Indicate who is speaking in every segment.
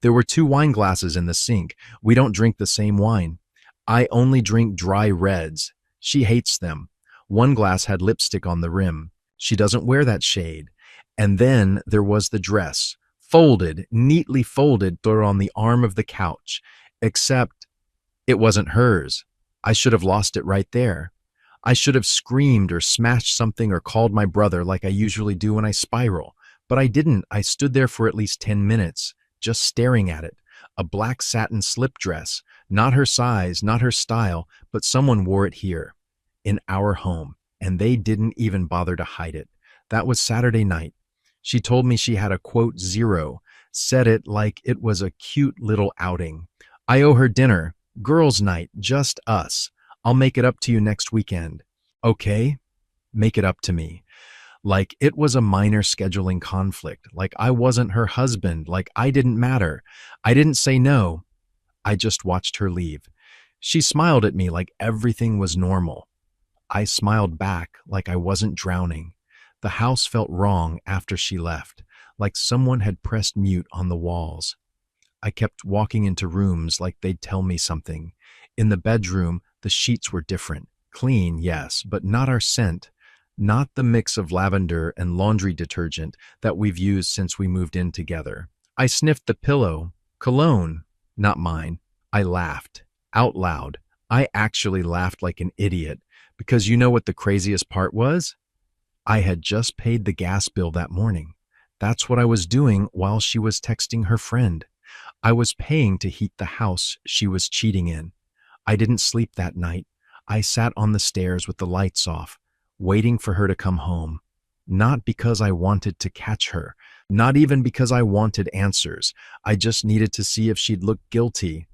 Speaker 1: There were two wine glasses in the sink. We don't drink the same wine. I only drink dry reds. She hates them. One glass had lipstick on the rim. She doesn't wear that shade. And then there was the dress, folded, neatly folded, thrown on the arm of the couch. Except it wasn't hers. I should have lost it right there. I should have screamed or smashed something or called my brother like I usually do when I spiral. But I didn't. I stood there for at least 10 minutes, just staring at it. A black satin slip dress. Not her size, not her style, but someone wore it here, in our home, and they didn't even bother to hide it. That was Saturday night. She told me she had a quote zero, said it like it was a cute little outing. I owe her dinner. Girls' night, just us. I'll make it up to you next weekend. Okay? Make it up to me. Like it was a minor scheduling conflict, like I wasn't her husband, like I didn't matter. I didn't say no. I just watched her leave. She smiled at me like everything was normal. I smiled back like I wasn't drowning. The house felt wrong after she left, like someone had pressed mute on the walls. I kept walking into rooms like they'd tell me something. In the bedroom, the sheets were different. Clean, yes, but not our scent. Not the mix of lavender and laundry detergent that we've used since we moved in together. I sniffed the pillow. Cologne. Not mine. I laughed. Out loud. I actually laughed like an idiot, because you know what the craziest part was? I had just paid the gas bill that morning. That's what I was doing while she was texting her friend. I was paying to heat the house she was cheating in. I didn't sleep that night. I sat on the stairs with the lights off, waiting for her to come home. Not because I wanted to catch her, not even because I wanted answers. I just needed to see if she'd look guilty.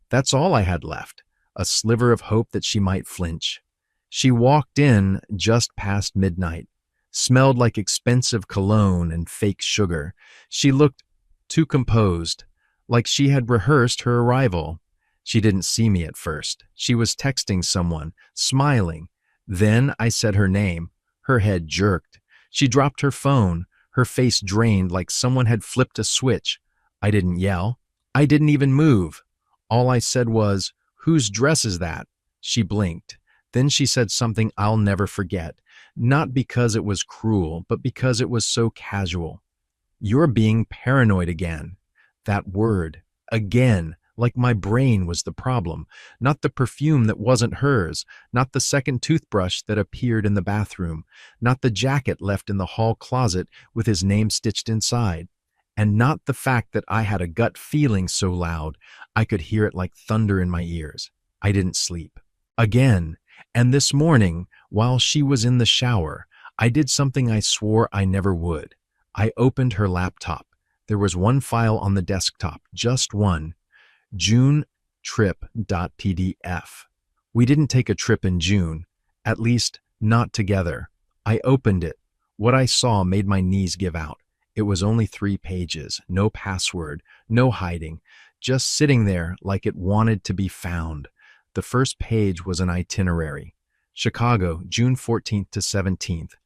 Speaker 1: That's all I had left, a sliver of hope that she might flinch. She walked in just past midnight, smelled like expensive cologne and fake sugar. She looked too composed, like she had rehearsed her arrival. She didn't see me at first. She was texting someone, smiling. Then I said her name. Her head jerked. She dropped her phone, her face drained like someone had flipped a switch. I didn't yell. I didn't even move. All I said was, "Whose dress is that?" She blinked. Then she said something I'll never forget, not because it was cruel, but because it was so casual. "You're being paranoid again." That word, again, like my brain was the problem, not the perfume that wasn't hers, not the second toothbrush that appeared in the bathroom, not the jacket left in the hall closet with his name stitched inside, and not the fact that I had a gut feeling so loud I could hear it like thunder in my ears. I didn't sleep. Again, and this morning, while she was in the shower, I did something I swore I never would. I opened her laptop. There was one file on the desktop, just one. JuneTrip.pdf. We didn't take a trip in June, at least not together. I opened it. What I saw made my knees give out. It was only 3 pages, no password, no hiding, just sitting there like it wanted to be found. The first page was an itinerary. Chicago, June 14th to 17th.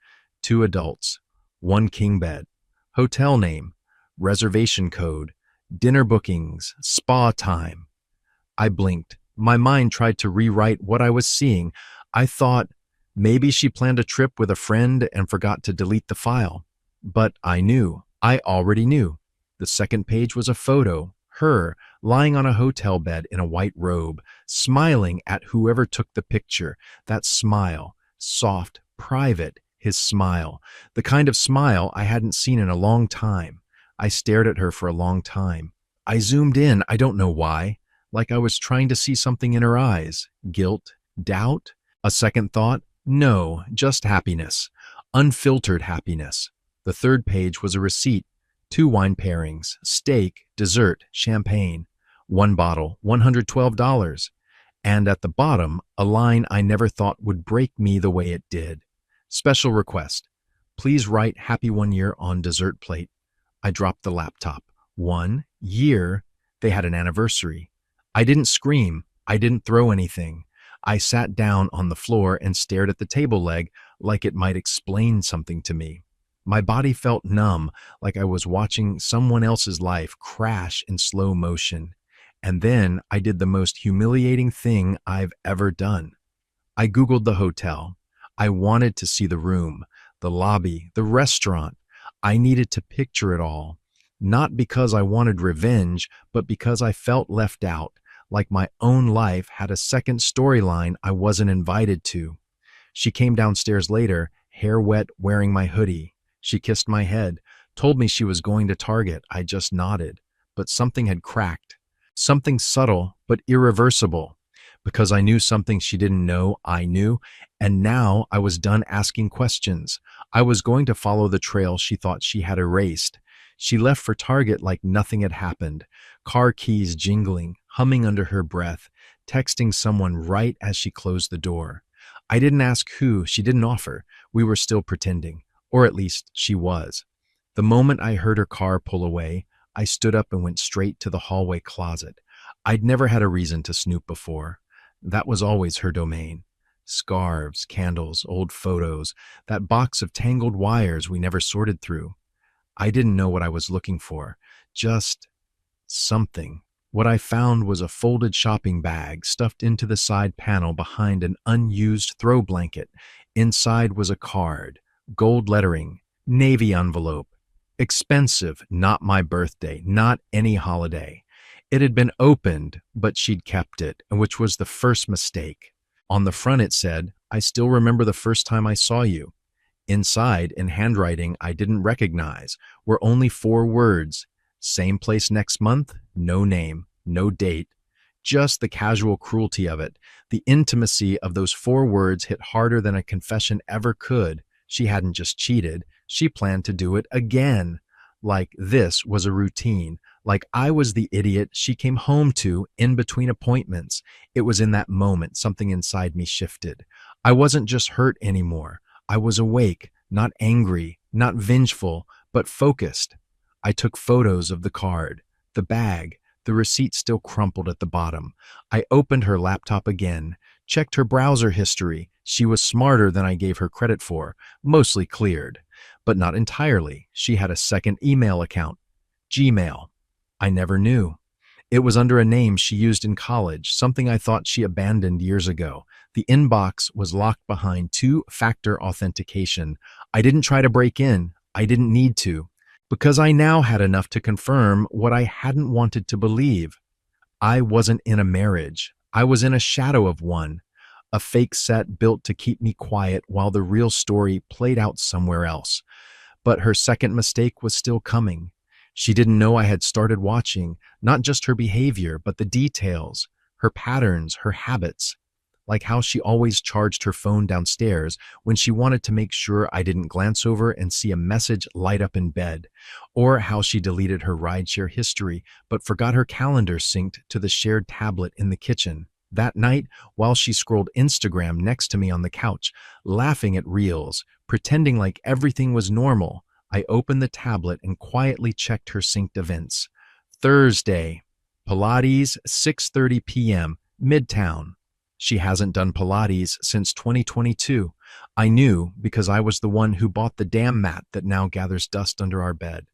Speaker 1: 2 adults, 1 king bed. Hotel name, reservation code, dinner bookings, spa time. I blinked. My mind tried to rewrite what I was seeing. I thought maybe she planned a trip with a friend and forgot to delete the file. But I knew. I already knew. The second page was a photo. Her, lying on a hotel bed in a white robe, smiling at whoever took the picture. That smile, soft, private, his smile. The kind of smile I hadn't seen in a long time. I stared at her for a long time. I zoomed in, I don't know why, like I was trying to see something in her eyes. Guilt? Doubt? A second thought? No, just happiness. Unfiltered happiness. The third page was a receipt. 2 wine pairings, steak, dessert, champagne. 1 bottle, $112. And at the bottom, a line I never thought would break me the way it did. Special request. Please write happy 1 year on dessert plate. I dropped the laptop. 1 year? They had an anniversary. I didn't scream. I didn't throw anything. I sat down on the floor and stared at the table leg like it might explain something to me. My body felt numb, like I was watching someone else's life crash in slow motion. And then I did the most humiliating thing I've ever done. I Googled the hotel. I wanted to see the room, the lobby, the restaurant. I needed to picture it all. Not because I wanted revenge, but because I felt left out, like my own life had a second storyline I wasn't invited to. She came downstairs later, hair wet, wearing my hoodie. She kissed my head, told me she was going to Target. I just nodded. But something had cracked. Something subtle, but irreversible. Because I knew something she didn't know I knew, and now I was done asking questions. I was going to follow the trail she thought she had erased. She left for Target like nothing had happened, car keys jingling, humming under her breath, texting someone right as she closed the door. I didn't ask who, she didn't offer. We were still pretending, or at least she was. The moment I heard her car pull away, I stood up and went straight to the hallway closet. I'd never had a reason to snoop before. That was always her domain. Scarves, candles, old photos, that box of tangled wires we never sorted through. I didn't know what I was looking for, just something. What I found was a folded shopping bag stuffed into the side panel behind an unused throw blanket. Inside was a card, gold lettering, navy envelope. Expensive, not my birthday, not any holiday. It had been opened, but she'd kept it, which was the first mistake. On the front it said, "I still remember the first time I saw you." Inside, in handwriting I didn't recognize, were only 4 words. Same place next month, no name, no date. Just the casual cruelty of it. The intimacy of those 4 words hit harder than a confession ever could. She hadn't just cheated, she planned to do it again. Like this was a routine. Like I was the idiot she came home to in between appointments. It was in that moment something inside me shifted. I wasn't just hurt anymore. I was awake, not angry, not vengeful, but focused. I took photos of the card, the bag, the receipt still crumpled at the bottom. I opened her laptop again, checked her browser history. She was smarter than I gave her credit for, mostly cleared. But not entirely. She had a second email account, Gmail. I never knew. It was under a name she used in college, something I thought she abandoned years ago. The inbox was locked behind 2-factor authentication. I didn't try to break in. I didn't need to, because I now had enough to confirm what I hadn't wanted to believe. I wasn't in a marriage. I was in a shadow of one, a fake set built to keep me quiet while the real story played out somewhere else. But her second mistake was still coming. She didn't know I had started watching, not just her behavior, but the details, her patterns, her habits. Like how she always charged her phone downstairs when she wanted to make sure I didn't glance over and see a message light up in bed, or how she deleted her rideshare history but forgot her calendar synced to the shared tablet in the kitchen. That night, while she scrolled Instagram next to me on the couch, laughing at reels, pretending like everything was normal, I opened the tablet and quietly checked her synced events. Thursday, Pilates, 6:30 p.m., Midtown. She hasn't done Pilates since 2022. I knew because I was the one who bought the damn mat that now gathers dust under our bed.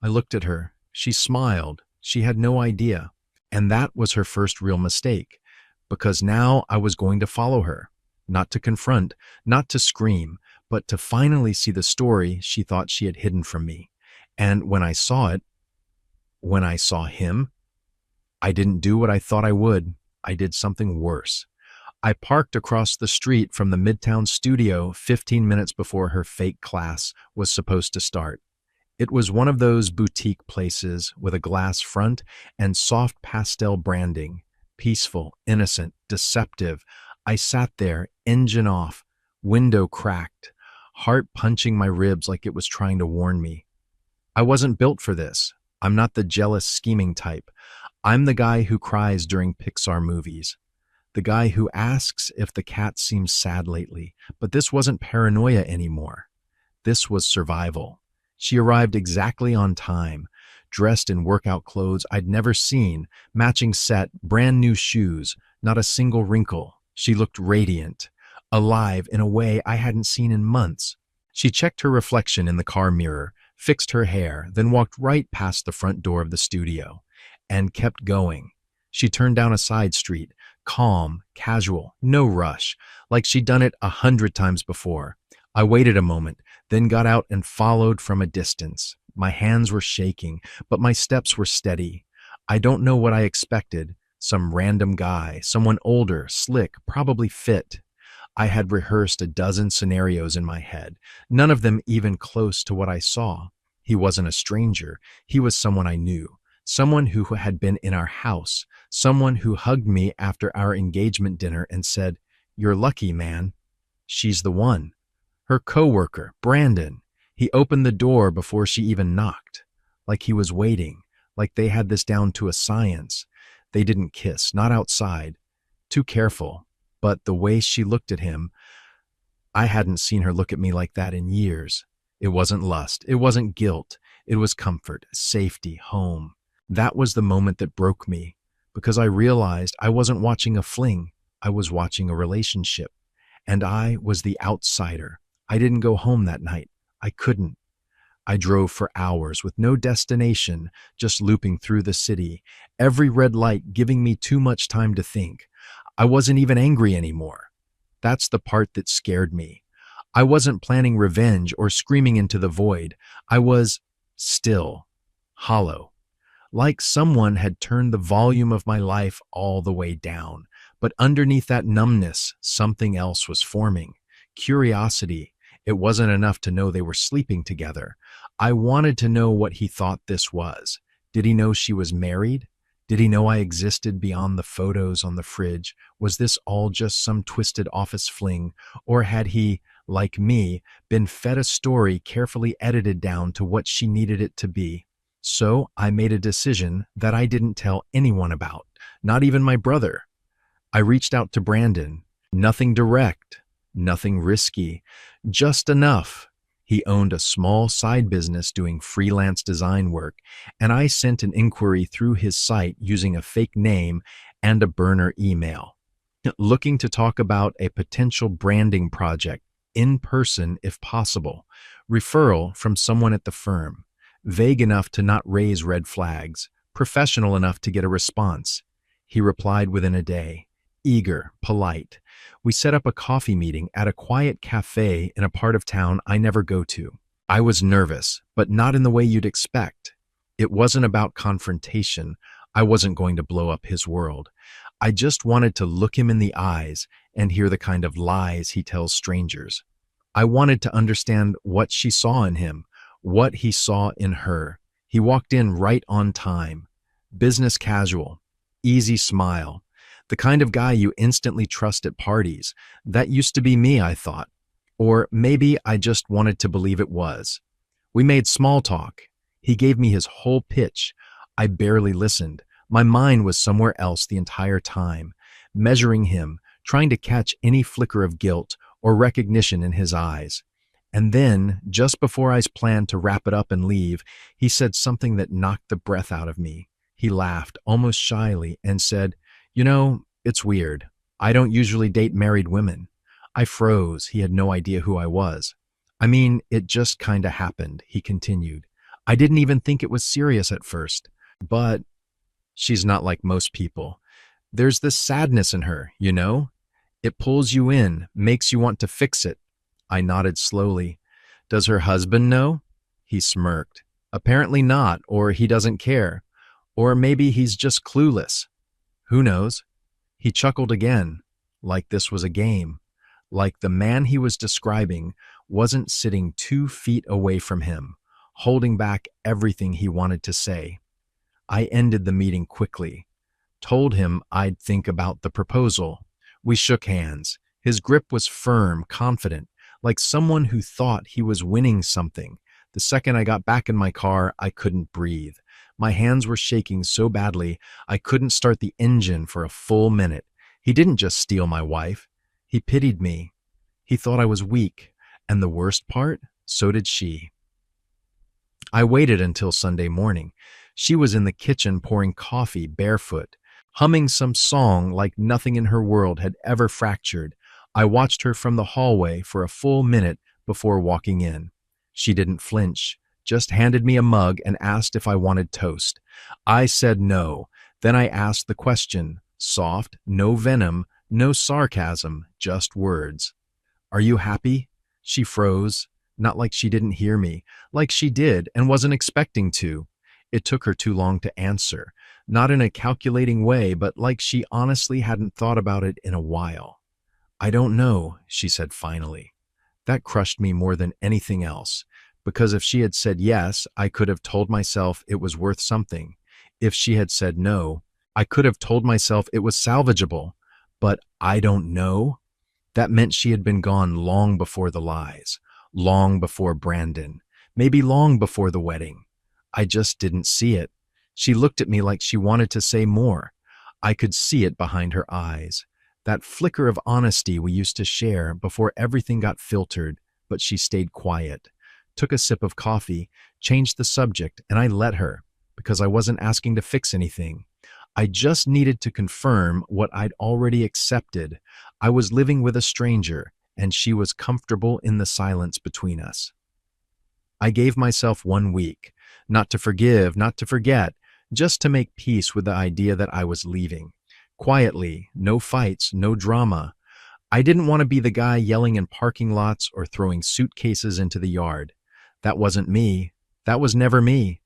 Speaker 1: I looked at her. She smiled. She had no idea. And that was her first real mistake, because now I was going to follow her. Not to confront, not to scream, but to finally see the story she thought she had hidden from me. And when I saw it, when I saw him, I didn't do what I thought I would. I did something worse. I parked across the street from the Midtown studio 15 minutes before her fake class was supposed to start. It was one of those boutique places with a glass front and soft pastel branding. Peaceful, innocent, deceptive. I sat there, engine off, window cracked, heart punching my ribs like it was trying to warn me. I wasn't built for this. I'm not the jealous, scheming type. I'm the guy who cries during Pixar movies. The guy who asks if the cat seems sad lately. But this wasn't paranoia anymore. This was survival. She arrived exactly on time, dressed in workout clothes I'd never seen, matching set, brand new shoes, not a single wrinkle. She looked radiant, alive in a way I hadn't seen in months. She checked her reflection in the car mirror, fixed her hair, then walked right past the front door of the studio and kept going. She turned down a side street, calm, casual, no rush, like she'd done it 100 times before. I waited a moment, then got out and followed from a distance. My hands were shaking, but my steps were steady. I don't know what I expected. Some random guy, someone older, slick, probably fit. I had rehearsed a dozen scenarios in my head, none of them even close to what I saw. He wasn't a stranger. He was someone I knew, someone who had been in our house, someone who hugged me after our engagement dinner and said, "You're lucky, man." She's the one. Her coworker, Brandon. He opened the door before she even knocked, like he was waiting, like they had this down to a science. They didn't kiss, not outside. Too careful. But the way she looked at him, I hadn't seen her look at me like that in years. It wasn't lust. It wasn't guilt. It was comfort, safety, home. That was the moment that broke me, because I realized I wasn't watching a fling. I was watching a relationship. And I was the outsider. I didn't go home that night. I couldn't. I drove for hours with no destination, just looping through the city, every red light giving me too much time to think. I wasn't even angry anymore. That's the part that scared me. I wasn't planning revenge or screaming into the void. I was still, hollow, like someone had turned the volume of my life all the way down. But underneath that numbness, something else was forming. Curiosity. It wasn't enough to know they were sleeping together. I wanted to know what he thought this was. Did he know she was married? Did he know I existed beyond the photos on the fridge? Was this all just some twisted office fling? Or had he, like me, been fed a story carefully edited down to what she needed it to be? So I made a decision that I didn't tell anyone about, not even my brother. I reached out to Brandon. Nothing direct, nothing risky, just enough. He owned a small side business doing freelance design work, and I sent an inquiry through his site using a fake name and a burner email, looking to talk about a potential branding project, in person if possible, referral from someone at the firm, vague enough to not raise red flags, professional enough to get a response. He replied within a day, eager, polite. We set up a coffee meeting at a quiet cafe in a part of town I never go to. I was nervous, but not in the way you'd expect. It wasn't about confrontation. I wasn't going to blow up his world. I just wanted to look him in the eyes and hear the kind of lies he tells strangers. I wanted to understand what she saw in him, what he saw in her. He walked in right on time. Business casual, easy smile. The kind of guy you instantly trust at parties. That used to be me, I thought. Or maybe I just wanted to believe it was. We made small talk. He gave me his whole pitch. I barely listened. My mind was somewhere else the entire time, measuring him, trying to catch any flicker of guilt or recognition in his eyes. And then, just before I planned to wrap it up and leave, he said something that knocked the breath out of me. He laughed, almost shyly, and said, "You know, it's weird. I don't usually date married women." I froze. He had no idea who I was. "I mean, it just kinda happened," he continued. "I didn't even think it was serious at first. But she's not like most people. There's this sadness in her, you know? It pulls you in, makes you want to fix it." I nodded slowly. "Does her husband know?" He smirked. "Apparently not, or he doesn't care. Or maybe he's just clueless. Who knows?" He chuckled again, like this was a game, like the man he was describing wasn't sitting 2 feet away from him, holding back everything he wanted to say. I ended the meeting quickly, told him I'd think about the proposal. We shook hands. His grip was firm, confident, like someone who thought he was winning something. The second I got back in my car, I couldn't breathe. My hands were shaking so badly, I couldn't start the engine for a full minute. He didn't just steal my wife. He pitied me. He thought I was weak. And the worst part, so did she. I waited until Sunday morning. She was in the kitchen pouring coffee barefoot, humming some song like nothing in her world had ever fractured. I watched her from the hallway for a full minute before walking in. She didn't flinch, just handed me a mug and asked if I wanted toast. I said no. Then I asked the question, soft, no venom, no sarcasm, just words. Are you happy? She froze, not like she didn't hear me, like she did and wasn't expecting to. It took her too long to answer, not in a calculating way, but like she honestly hadn't thought about it in a while. I don't know, she said finally. That crushed me more than anything else, because if she had said yes, I could have told myself it was worth something. If she had said no, I could have told myself it was salvageable. But I don't know? That meant she had been gone long before the lies, long before Brandon, maybe long before the wedding. I just didn't see it. She looked at me like she wanted to say more. I could see it behind her eyes. That flicker of honesty we used to share before everything got filtered, but she stayed quiet, took a sip of coffee, changed the subject, and I let her, because I wasn't asking to fix anything. I just needed to confirm what I'd already accepted. I was living with a stranger, and she was comfortable in the silence between us. I gave myself 1 week, not to forgive, not to forget, just to make peace with the idea that I was leaving. Quietly, no fights, no drama. I didn't want to be the guy yelling in parking lots or throwing suitcases into the yard. That wasn't me. That was never me.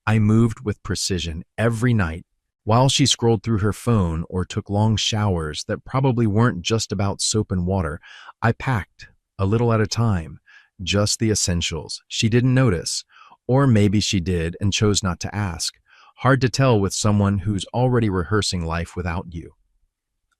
Speaker 1: I moved with precision every night. While she scrolled through her phone or took long showers that probably weren't just about soap and water, I packed, a little at a time, just the essentials. She didn't notice, or maybe she did and chose not to ask. Hard to tell with someone who's already rehearsing life without you.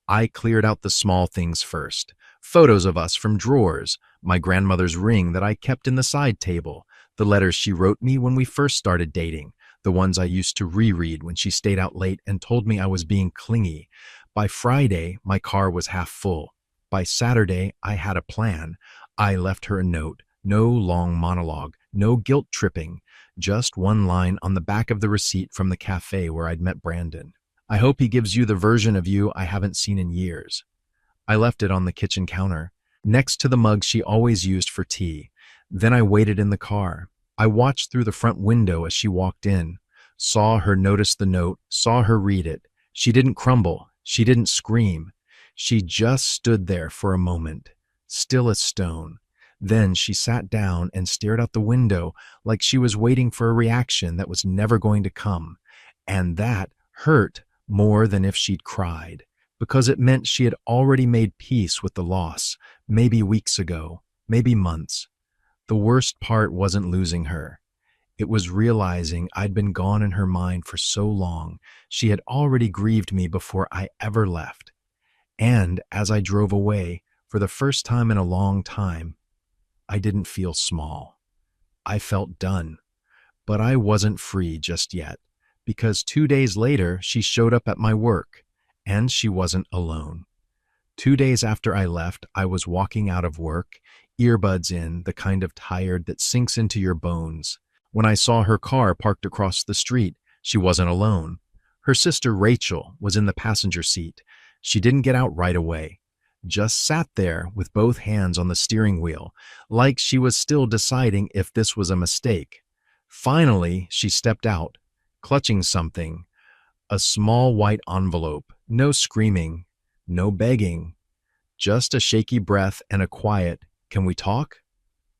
Speaker 1: I cleared out the small things first. Photos of us from drawers, my grandmother's ring that I kept in the side table, the letters she wrote me when we first started dating, the ones I used to reread when she stayed out late and told me I was being clingy. By Friday, my car was half full. By Saturday, I had a plan. I left her a note, no long monologue, no guilt tripping, just one line on the back of the receipt from the cafe where I'd met Brandon. I hope he gives you the version of you I haven't seen in years. I left it on the kitchen counter, next to the mug she always used for tea. Then I waited in the car. I watched through the front window as she walked in, saw her notice the note, saw her read it. She didn't crumble. She didn't scream. She just stood there for a moment, still as stone. Then she sat down and stared out the window like she was waiting for a reaction that was never going to come. And that hurt more than if she'd cried, because it meant she had already made peace with the loss, maybe weeks ago, maybe months. The worst part wasn't losing her. It was realizing I'd been gone in her mind for so long. She had already grieved me before I ever left. And as I drove away, for the first time in a long time, I didn't feel small. I felt done. But I wasn't free just yet, because 2 days later she showed up at my work, and she wasn't alone. 2 days after I left, I was walking out of work, earbuds in, the kind of tired that sinks into your bones. When I saw her car parked across the street, she wasn't alone. Her sister Rachel was in the passenger seat. She didn't get out right away, just sat there with both hands on the steering wheel, like she was still deciding if this was a mistake. Finally, she stepped out, clutching something, a small white envelope. No screaming, no begging, just a shaky breath and a quiet, "Can we talk?"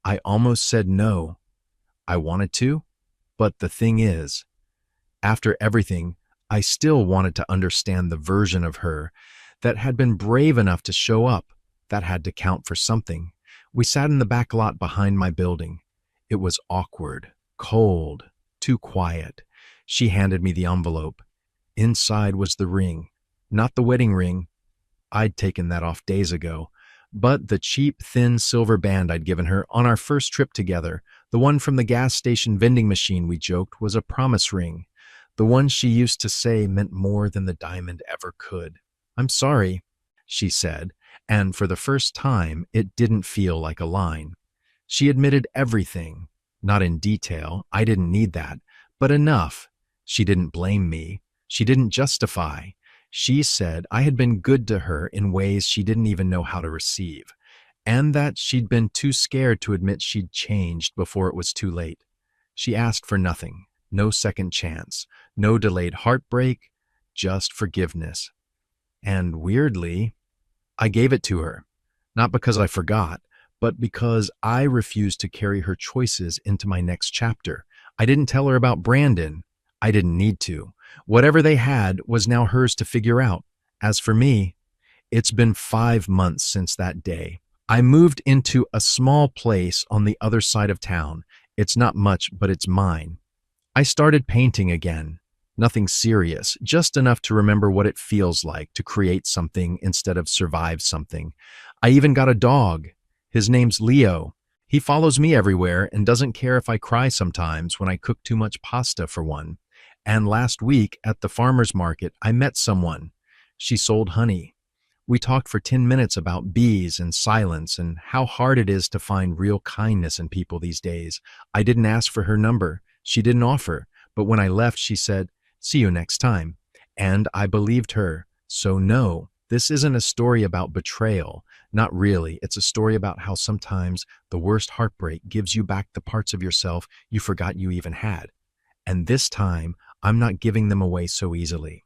Speaker 1: I almost said no. I wanted to, but the thing is, after everything, I still wanted to understand the version of her that had been brave enough to show up. That had to count for something. We sat in the back lot behind my building. It was awkward, cold, too quiet. She handed me the envelope. Inside was the ring. Not the wedding ring. I'd taken that off days ago. But the cheap, thin silver band I'd given her on our first trip together, the one from the gas station vending machine we joked was a promise ring. The one she used to say meant more than the diamond ever could. "I'm sorry," she said, and for the first time, it didn't feel like a line. She admitted everything. Not in detail, I didn't need that, but enough. She didn't blame me. She didn't justify. She said I had been good to her in ways she didn't even know how to receive. and that she'd been too scared to admit she'd changed before it was too late. She asked for nothing, no second chance, no delayed heartbreak, just forgiveness. And weirdly, I gave it to her, not because I forgot, but because I refused to carry her choices into my next chapter. I didn't tell her about Brandon. I didn't need to. Whatever they had was now hers to figure out. As for me, it's been 5 months since that day. I moved into a small place on the other side of town. It's not much, but it's mine. I started painting again. Nothing serious, just enough to remember what it feels like to create something instead of survive something. I even got a dog. His name's Leo. He follows me everywhere and doesn't care if I cry sometimes when I cook too much pasta for one. And last week at the farmer's market, I met someone. She sold honey. We talked for 10 minutes about bees and silence and how hard it is to find real kindness in people these days. I didn't ask for her number. She didn't offer. But when I left, she said, "See you next time." And I believed her. So no, this isn't a story about betrayal. Not really. It's a story about how sometimes the worst heartbreak gives you back the parts of yourself you forgot you even had. And this time, I'm not giving them away so easily.